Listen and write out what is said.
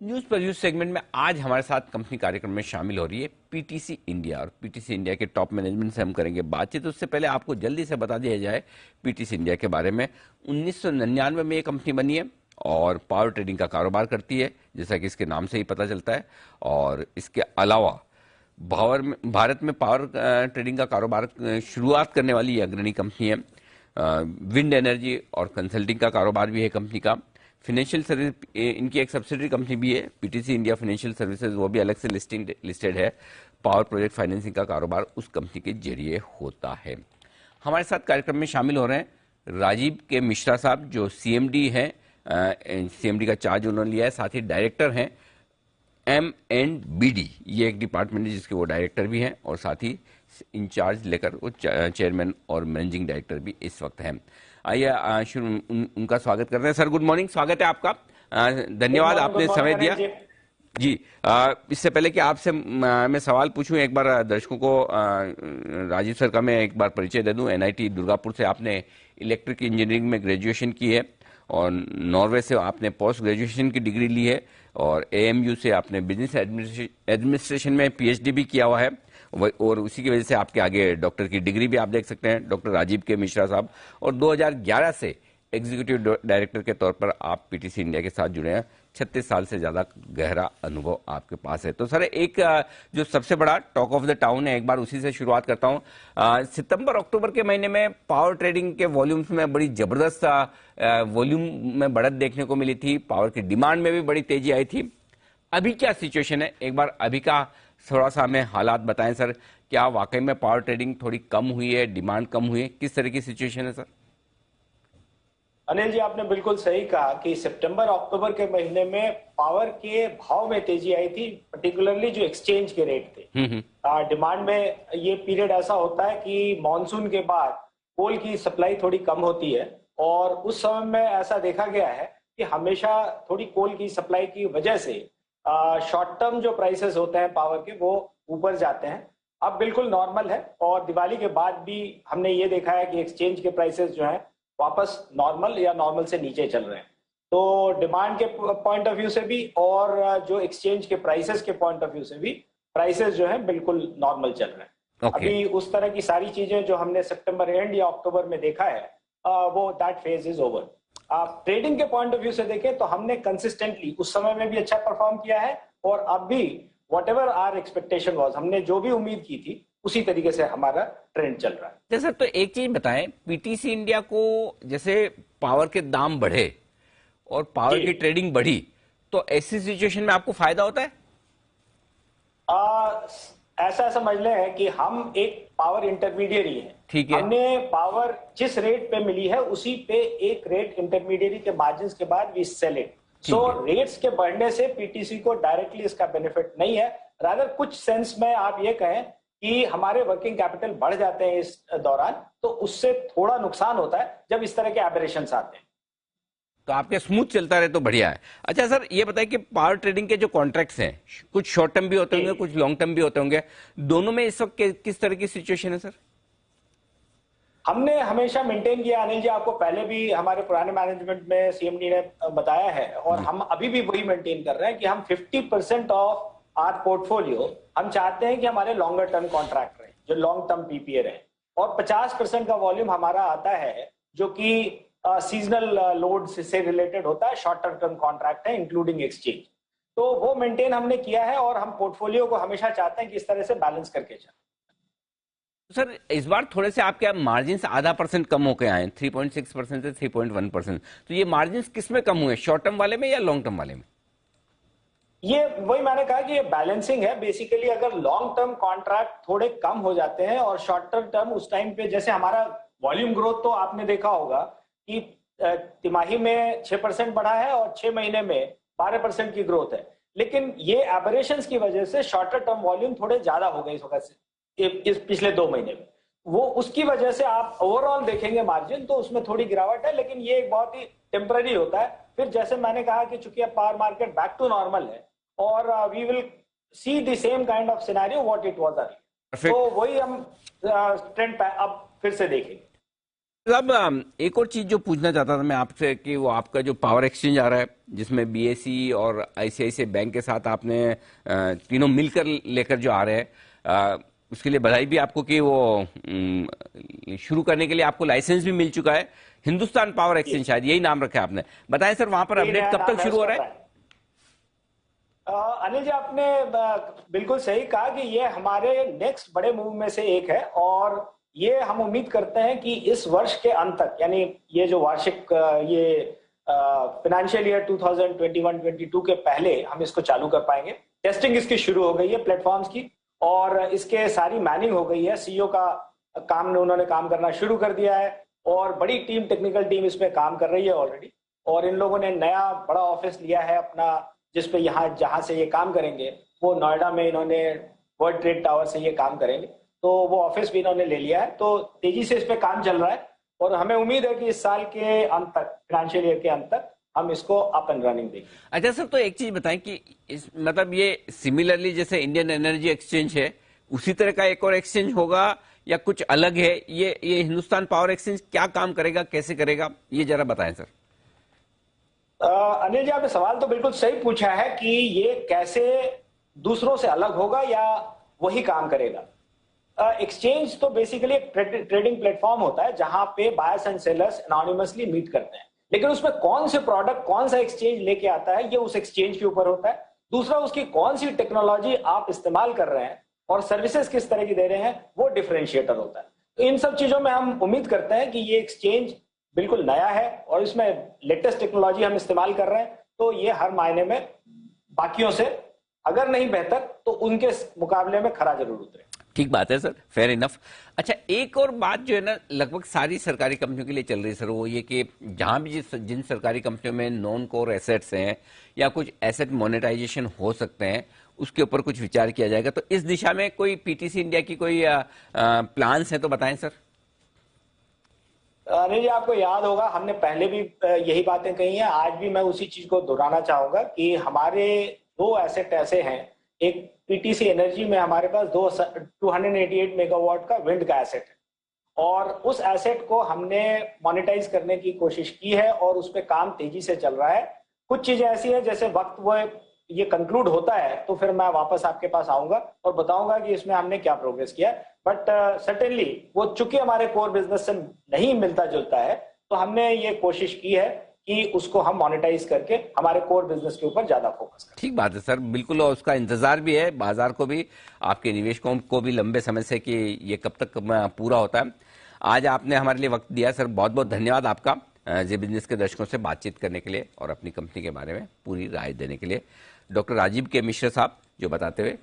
News पर news segment में आज हमारे साथ कंपनी कार्यक्रम में शामिल हो रही है पीटीसी इंडिया, और पीटीसी इंडिया के टॉप मैनेजमेंट से हम करेंगे बातचीत। उससे पहले आपको जल्दी से बता दिया जाए पीटीसी इंडिया के बारे में। 1999 में ये कंपनी बनी है और पावर ट्रेडिंग का कारोबार करती है, जैसा कि इसके नाम से ही पता चलता है। और इसके अलावा भारत में पावर ट्रेडिंग का कारोबार शुरुआत करने वाली अग्रणी कंपनी है। विंड एनर्जी और कंसल्टिंग का कारोबार भी है कंपनी का। फाइनेंशियल सर्विस इनकी एक सब्सिडरी कंपनी भी है, पीटीसी इंडिया फाइनेंशियल सर्विसेज, वो भी अलग से लिस्टेड है। पावर प्रोजेक्ट फाइनेंसिंग का कारोबार उस कंपनी के जरिए होता है। हमारे साथ कार्यक्रम में शामिल हो रहे हैं राजीव के मिश्रा साहब, जो सीएमडी हैं। सीएमडी का चार्ज उन्होंने लिया है, साथ ही डायरेक्टर हैं M&BD, ये एक डिपार्टमेंट है जिसके वो डायरेक्टर भी हैं, और साथ ही इंचार्ज लेकर वो चेयरमैन और मैनेजिंग डायरेक्टर भी इस वक्त हैं। आइए शुरू उनका स्वागत करते हैं। सर गुड मॉर्निंग, स्वागत है आपका। धन्यवाद आपने समय दिया जी। इससे पहले कि आपसे मैं सवाल पूछूं, एक बार दर्शकों को राजीव सर का मैं एक बार परिचय दे दूं। एनआईटी दुर्गापुर से आपने इलेक्ट्रिक इंजीनियरिंग में ग्रेजुएशन की है, और नॉर्वे से आपने पोस्ट ग्रेजुएशन की डिग्री ली है, और एएमयू से आपने बिजनेस एडमिनिस्ट्रेशन में पीएचडी भी किया हुआ है, और उसी की वजह से आपके आगे डॉक्टर की डिग्री भी आप देख सकते हैं, डॉक्टर राजीव के मिश्रा साहब। और 2011 से एग्जीक्यूटिव डायरेक्टर के तौर पर आप पीटीसी इंडिया के साथ जुड़े हैं। 36 साल से ज्यादा गहरा अनुभव आपके पास है। तो सर, एक जो सबसे बड़ा टॉक ऑफ द टाउन है, एक बार उसी से शुरुआत करता हूं। सितंबर अक्टूबर के महीने में पावर ट्रेडिंग के वॉल्यूम्स में बड़ी जबरदस्त वॉल्यूम में बढ़त देखने को मिली थी। पावर की डिमांड में भी बड़ी तेजी आई थी। अभी क्या सिचुएशन है, एक बार अभी का थोड़ा सा हमें हालात बताएं सर। क्या वाकई में पावर ट्रेडिंग थोड़ी कम हुई है, डिमांड कम हुई है, किस तरह की सिचुएशन है सर? अनिल जी, आपने बिल्कुल सही कहा कि सितंबर अक्टूबर के महीने में पावर के भाव में तेजी आई थी, पर्टिकुलरली जो एक्सचेंज के रेट थे। डिमांड में ये पीरियड ऐसा होता है कि मॉनसून के बाद कोल की सप्लाई थोड़ी कम होती है, और उस समय में ऐसा देखा गया है कि हमेशा थोड़ी कोल की सप्लाई की वजह से शॉर्ट टर्म जो प्राइसेस होते हैं पावर के, वो ऊपर जाते हैं। अब बिल्कुल नॉर्मल है, और दिवाली के बाद भी हमने ये देखा है कि एक्सचेंज के प्राइसेस जो हैं वापस नॉर्मल या नॉर्मल से नीचे चल रहे हैं। तो डिमांड के पॉइंट ऑफ व्यू से भी और जो एक्सचेंज के प्राइसेस के पॉइंट ऑफ व्यू से भी प्राइसेस जो है बिल्कुल नॉर्मल चल रहे हैं। अभी उस तरह की सारी चीजें जो हमने सितंबर एंड या अक्टूबर में देखा है, वो दैट फेज इज ओवर। आप ट्रेडिंग के पॉइंट ऑफ व्यू से देखें तो हमने कंसिस्टेंटली उस समय में भी अच्छा परफॉर्म किया है, और अब भी whatever are expectation was, हमने जो भी उम्मीद की थी उसी तरीके से हमारा ट्रेंड चल रहा है। सर, तो एक चीज बताएं, पीटीसी इंडिया को जैसे पावर के दाम बढ़े और पावर की ट्रेडिंग बढ़ी, तो ऐसी सिचुएशन में आपको फायदा होता है? ऐसा समझ लें कि हम एक पावर इंटरमीडियरी हैं। ठीक है। हमने पावर जिस रेट पे मिली है उसी पे एक रेट इंटरमीडियरी के मार्जिन के बाद we sell it. So rates के बढ़ने से पीटीसी को डायरेक्टली इसका बेनिफिट नहीं है। रादर कुछ सेंस में आप ये कहें कि हमारे वर्किंग कैपिटल बढ़ जाते हैं इस दौरान, तो उससे थोड़ा नुकसान होता है जब इस तरह के एबरेशंस आते हैं। तो आपके स्मूथ चलता रहे तो बढ़िया है। अच्छा सर, ये बताइए कि पावर ट्रेडिंग के जो कॉन्ट्रैक्ट्स हैं, कुछ शॉर्ट टर्म भी होते होंगे, कुछ लॉन्ग टर्म भी होते होंगे, दोनों में इस वक्त किस तरह की सिचुएशन है सर? हमने हमेशा मेंटेन किया अनिल जी, आपको पहले भी हमारे पुराने मैनेजमेंट में सीएमडी ने बताया है, और हम अभी भी वही मेंटेन कर रहे हैं कि हम 50% ऑफ आर पोर्टफोलियो हम चाहते हैं कि हमारे लॉन्गर टर्म कॉन्ट्रैक्ट रहे, जो लॉन्ग टर्म पीपीए रहे, और 50% का वॉल्यूम हमारा आता है जो कि सीजनल लोड से रिलेटेड होता है, शॉर्ट टर्म कॉन्ट्रैक्ट है इंक्लूडिंग एक्सचेंज। तो वो मेंटेन हमने किया है, और हम पोर्टफोलियो को हमेशा चाहते हैं कि इस तरह से बैलेंस करके चलें। सर, इस बार थोड़े से आपके मार्जिन आधा % कम होकर आए, 3.6% से 3.1%। तो ये मार्जिन किस में कम हुए, शॉर्ट टर्म वाले में या लॉन्ग टर्म वाले में? ये वही मैंने कहा कि ये बैलेंसिंग है बेसिकली। अगर लॉन्ग टर्म कॉन्ट्रैक्ट थोड़े कम हो जाते हैं और शॉर्ट टर्म उस टाइम पे, जैसे हमारा वॉल्यूम ग्रोथ तो आपने देखा होगा कि तिमाही में 6% बढ़ा है और 6 महीने में 12% की ग्रोथ है, लेकिन ये एबरेशंस की वजह से शॉर्टर टर्म वॉल्यूम थोड़े ज्यादा हो गए इस वक्त से, इस पिछले 2 महीने में। वो उसकी वजह से आप ओवरऑल देखेंगे मार्जिन तो उसमें थोड़ी गिरावट है, लेकिन ये एक बहुत ही टेम्पररी होता है। फिर जैसे मैंने कहा कि चूंकि अब power market back to normal है, और we will see the same kind of scenario what it was earlier, तो वही हम ट्रेंड अब फिर से देखेंगे। अब एक और चीज जो पूछना चाहता था मैं आपसे कि वो आपका जो पावर एक्सचेंज आ रहा है जिसमें बीएसई और आईसीआईसीआई बैंक के साथ आपने तीनों मिलकर लेकर जो आ रहे हैं, उसके लिए बधाई भी आपको कि वो शुरू करने के लिए आपको लाइसेंस भी मिल चुका है। हिंदुस्तान पावर एक्सचेंज, शायद यही नाम रखा है आपने। बताएं सर, वहां पर अपडेट कब तक शुरू हो रहा है? अनिल जी, आपने बिल्कुल सही कहा कि ये हमारे नेक्स्ट बड़े मूव में से एक है, और ये हम उम्मीद करते हैं कि इस वर्ष के अंत तक, यानी ये जो वार्षिक ये फाइनेंशियल ईयर 2021-22 के पहले हम इसको चालू कर पाएंगे। टेस्टिंग इसकी शुरू हो गई है प्लेटफॉर्म्स की, और इसके सारी मैनिंग हो गई है। सीईओ का उन्होंने काम करना शुरू कर दिया है, और बड़ी टीम, टेक्निकल टीम इसमें काम कर रही है ऑलरेडी। और इन लोगों ने नया बड़ा ऑफिस लिया है अपना, जिसपे जहां से ये काम करेंगे वो नोएडा में इन्होंने वर्ल्ड ट्रेड टावर से ये काम करेंगे, तो वो ऑफिस भी इन्होंने ले लिया है। तो तेजी से इस पे काम चल रहा है, और हमें उम्मीद है कि इस साल के अंत तक, फाइनेंशियल ईयर के अंत तक, हम इसको अप एंड रनिंग देंगे। अच्छा सर, तो एक चीज बताएं कि मतलब ये सिमिलरली जैसे इंडियन एनर्जी एक्सचेंज है, उसी तरह का एक और एक्सचेंज होगा या कुछ अलग है? ये हिंदुस्तान पावर एक्सचेंज क्या काम करेगा, कैसे करेगा, ये जरा बताएं सर। अनिल जी, आपने सवाल तो बिल्कुल सही पूछा है कि ये कैसे दूसरों से अलग होगा या वही काम करेगा। एक्सचेंज तो बेसिकली एक ट्रेडिंग प्लेटफॉर्म होता है जहां पे buyers and sellers anonymously meet करते हैं, लेकिन उसमें कौन से प्रोडक्ट कौन सा एक्सचेंज लेके आता है ये उस एक्सचेंज के ऊपर होता है। दूसरा, उसकी कौन सी टेक्नोलॉजी आप इस्तेमाल कर रहे हैं और सर्विसेज किस तरह की दे रहे हैं, वो डिफरेंशिएटर होता है। तो इन सब चीजों में हम उम्मीद करते हैं कि ये एक्सचेंज बिल्कुल नया है और इसमें लेटेस्ट टेक्नोलॉजी हम इस्तेमाल कर रहे हैं, तो ये हर मायने में बाकियों से अगर नहीं बेहतर तो उनके मुकाबले में खरा जरूर उतरे। ठीक बात है सर, फेयर इनफ। अच्छा, एक और बात जो है ना, लगभग सारी सरकारी कंपनियों के लिए चल रही है सर, वो ये कि जहां भी जिन सरकारी कंपनियों में नॉन कोर एसेट्स हैं या कुछ एसेट मोनेटाइजेशन हो सकते हैं, उसके ऊपर कुछ विचार किया जाएगा। तो इस दिशा में कोई पीटीसी इंडिया की कोई प्लान्स हैं तो बताएं सर। अनिल जी, आपको याद होगा हमने पहले भी यही बातें कही हैं, आज भी मैं उसी चीज को दोहराना चाहूंगा कि हमारे दो एसेट ऐसे हैं। एक पीटीसी एनर्जी में हमारे पास 288 मेगावाट का विंड का एसेट है, और उस एसेट को हमने मोनेटाइज करने की कोशिश की है और उस पर काम तेजी से चल रहा है। कुछ चीजें ऐसी है, जैसे वक्त वो ये कंक्लूड होता है तो फिर मैं वापस आपके पास आऊंगा और बताऊंगा कि इसमें हमने क्या प्रोग्रेस किया। बट सर्टेनली वो चूंकि हमारे कोर बिजनेस से नहीं मिलता जुलता है, तो हमने ये कोशिश की है कि उसको हम मोनेटाइज करके हमारे कोर बिजनेस के ऊपर ज्यादा फोकस करें। ठीक बात है सर, बिल्कुल। और उसका इंतजार भी है बाजार को भी, आपके निवेशकों को भी लंबे समय से कि ये कब तक पूरा होता है। आज आपने हमारे लिए वक्त दिया सर, बहुत बहुत धन्यवाद आपका जी बिजनेस के दर्शकों से बातचीत करने के लिए और अपनी कंपनी के बारे में पूरी राय देने के लिए। डॉक्टर राजीव के मिश्र साहब जो बताते हुए